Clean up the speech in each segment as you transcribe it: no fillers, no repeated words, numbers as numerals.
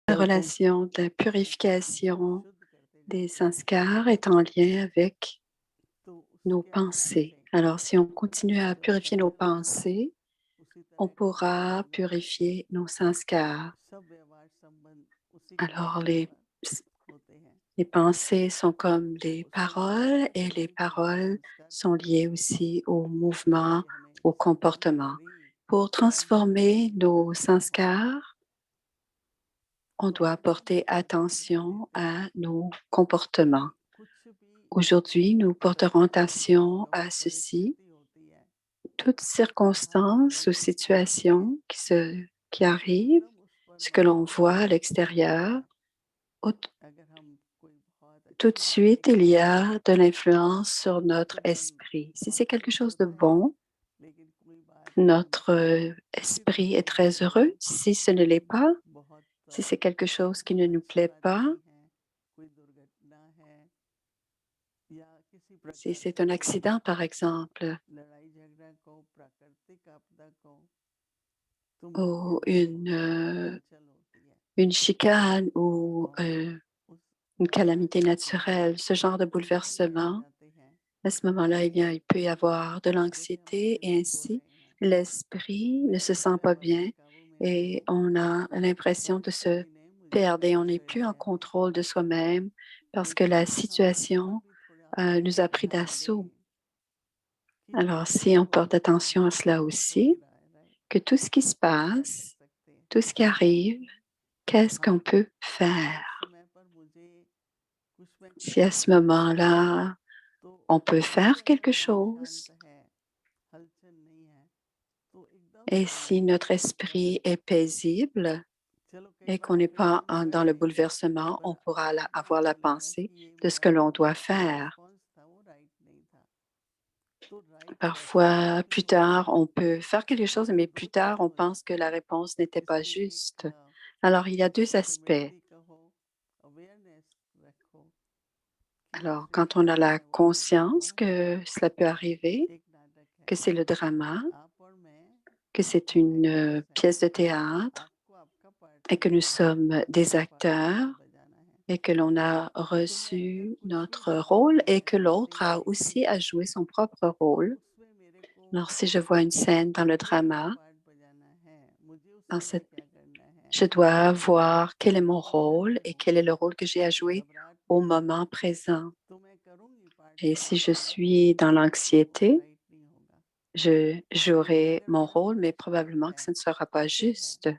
La relation de la purification des sanskars est en lien avec nos pensées. Alors, si on continue à purifier nos pensées, on pourra purifier nos sanskars. Alors, les pensées sont comme des paroles et les paroles sont liées aussi au mouvement, au comportement. Pour transformer nos sanskars, on doit porter attention à nos comportements. Aujourd'hui, nous porterons attention à ceci. Toute circonstance ou situation qui arrive, ce que l'on voit à l'extérieur, tout de suite, il y a de l'influence sur notre esprit. Si c'est quelque chose de bon, notre esprit est très heureux. Si ce ne l'est pas, si c'est quelque chose qui ne nous plaît pas, si c'est un accident, par exemple, ou une chicane ou une calamité naturelle, ce genre de bouleversement, à ce moment-là, il peut y avoir de l'anxiété et ainsi l'esprit ne se sent pas bien et on a l'impression de se perdre et on n'est plus en contrôle de soi-même parce que la situation nous a pris d'assaut. Alors, si on porte attention à cela aussi, que tout ce qui se passe, tout ce qui arrive, qu'est-ce qu'on peut faire? Si à ce moment-là, on peut faire quelque chose et si notre esprit est paisible et qu'on n'est pas dans le bouleversement, on pourra avoir la pensée de ce que l'on doit faire. Parfois, plus tard, on peut faire quelque chose, mais plus tard, on pense que la réponse n'était pas juste. Alors, il y a deux aspects. Alors, quand on a la conscience que cela peut arriver, que c'est le drama, que c'est une pièce de théâtre et que nous sommes des acteurs et que l'on a reçu notre rôle et que l'autre a aussi à jouer son propre rôle. Alors, si je vois une scène dans le drama, dans cette, je dois voir quel est mon rôle et quel est le rôle que j'ai à jouer au moment présent. Et si je suis dans l'anxiété, je jouerai mon rôle, mais probablement que ce ne sera pas juste.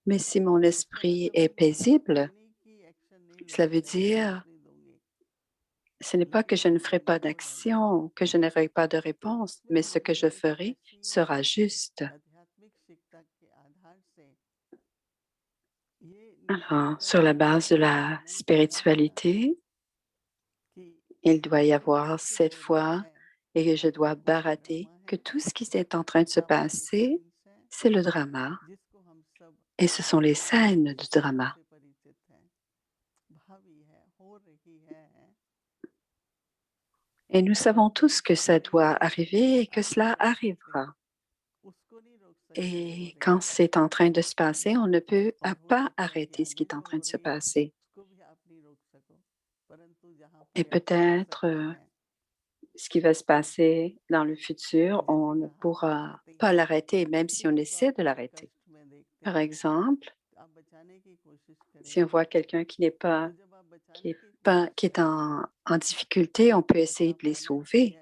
Mais si mon esprit est paisible, cela veut dire, ce n'est pas que je ne ferai pas d'action, que je n'aurai pas de réponse, mais ce que je ferai sera juste. Alors, sur la base de la spiritualité, il doit y avoir cette foi et que je dois barater que tout ce qui est en train de se passer, c'est le drama et ce sont les scènes du drama. Et nous savons tous que ça doit arriver et que cela arrivera. Et quand c'est en train de se passer, on ne peut pas arrêter ce qui est en train de se passer. Et peut-être ce qui va se passer dans le futur, on ne pourra pas l'arrêter, même si on essaie de l'arrêter. Par exemple, si on voit quelqu'un qui est en difficulté, on peut essayer de les sauver.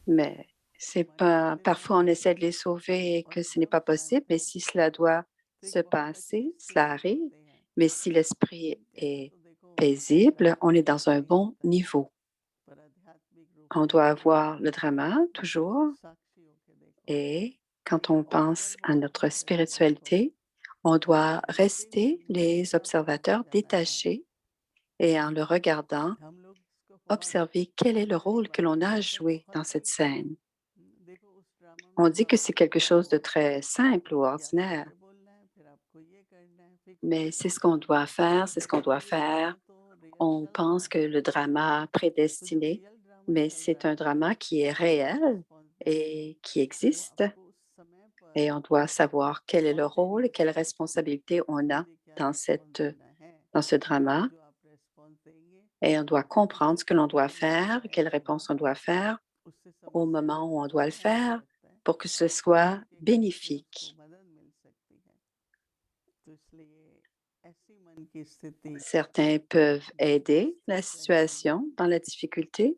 Mais c'est pas, parfois on essaie de les sauver et que ce n'est pas possible, mais si cela doit se passer, cela arrive. Mais si l'esprit est paisible, on est dans un bon niveau. On doit avoir le drama toujours et quand on pense à notre spiritualité, on doit rester les observateurs détachés et en le regardant, observer quel est le rôle que l'on a à jouer dans cette scène. On dit que c'est quelque chose de très simple ou ordinaire, mais c'est ce qu'on doit faire, c'est ce qu'on doit faire. On pense que le drama prédestiné mais c'est un drama qui est réel et qui existe et on doit savoir quel est le rôle et quelle responsabilité on a dans dans ce drama et on doit comprendre ce que l'on doit faire, quelle réponse on doit faire au moment où on doit le faire pour que ce soit bénéfique. Certains peuvent aider la situation dans la difficulté,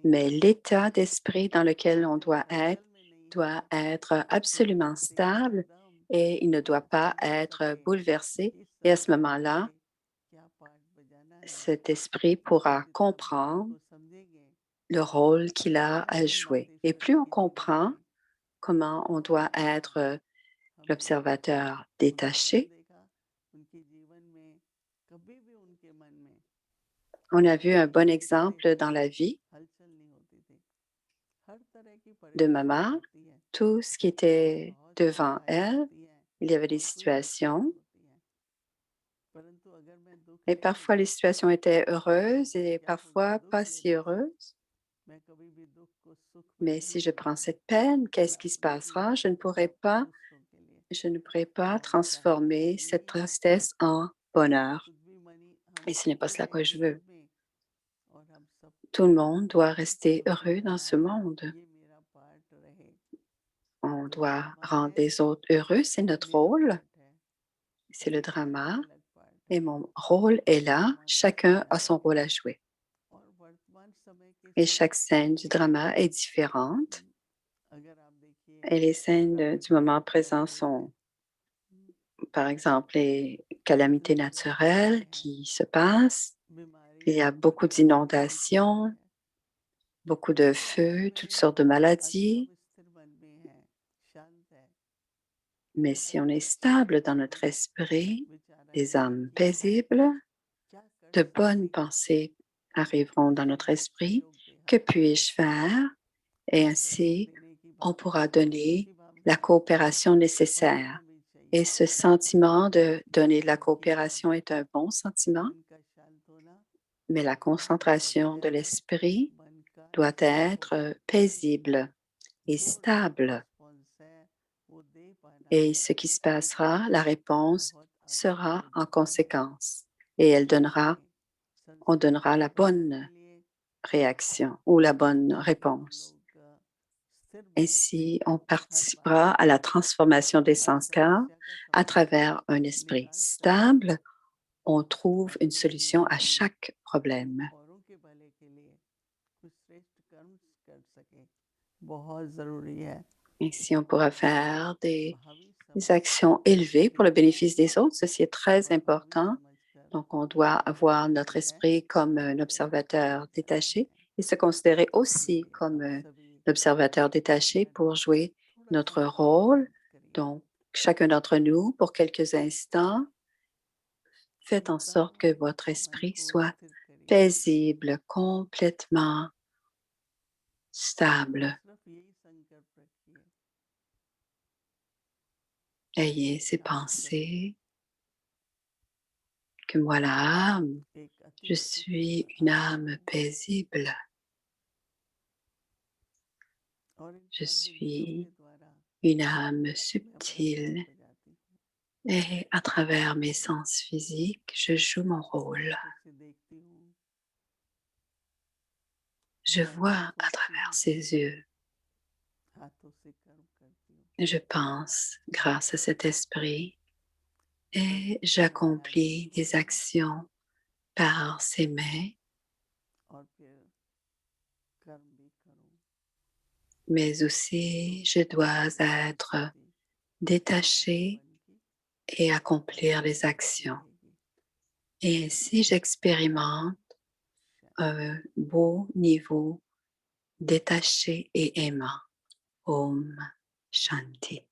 mais l'état d'esprit dans lequel on doit être absolument stable et il ne doit pas être bouleversé. Et à ce moment-là, cet esprit pourra comprendre le rôle qu'il a à jouer. Et plus on comprend comment on doit être l'observateur détaché, on a vu un bon exemple dans la vie de maman. Tout ce qui était devant elle, il y avait des situations et parfois les situations étaient heureuses et parfois pas si heureuses. Mais si je prends cette peine, qu'est-ce qui se passera? Je ne pourrai pas transformer cette tristesse en bonheur. Et ce n'est pas cela que je veux. Tout le monde doit rester heureux dans ce monde. On doit rendre les autres heureux, c'est notre rôle, c'est le drama. Et mon rôle est là. Chacun a son rôle à jouer. Et chaque scène du drama est différente. Et les scènes du moment présent sont, par exemple, les calamités naturelles qui se passent. Il y a beaucoup d'inondations, beaucoup de feux, toutes sortes de maladies. Mais si on est stable dans notre esprit, des âmes paisibles, de bonnes pensées arriveront dans notre esprit. Que puis-je faire? Et ainsi, on pourra donner la coopération nécessaire. Et ce sentiment de donner de la coopération est un bon sentiment, mais la concentration de l'esprit doit être paisible et stable. Et ce qui se passera, la réponse sera en conséquence et on donnera la bonne réaction ou la bonne réponse. Ainsi, on participera à la transformation des sanskars à travers un esprit stable. On trouve une solution à chaque problème. Ainsi, on pourra faire des actions élevées pour le bénéfice des autres. Ceci est très important. Donc, on doit avoir notre esprit comme un observateur détaché et se considérer aussi comme un observateur détaché pour jouer notre rôle. Donc, chacun d'entre nous, pour quelques instants, faites en sorte que votre esprit soit paisible, complètement stable. Ayez ces pensées que moi, l'âme, je suis une âme paisible. Je suis une âme subtile et à travers mes sens physiques, je joue mon rôle. Je vois à travers ses yeux. Je pense grâce à cet esprit et j'accomplis des actions par ses mains, mais aussi je dois être détaché et accomplir les actions. Et ainsi, j'expérimente un beau niveau détaché et aimant. Om Shanti.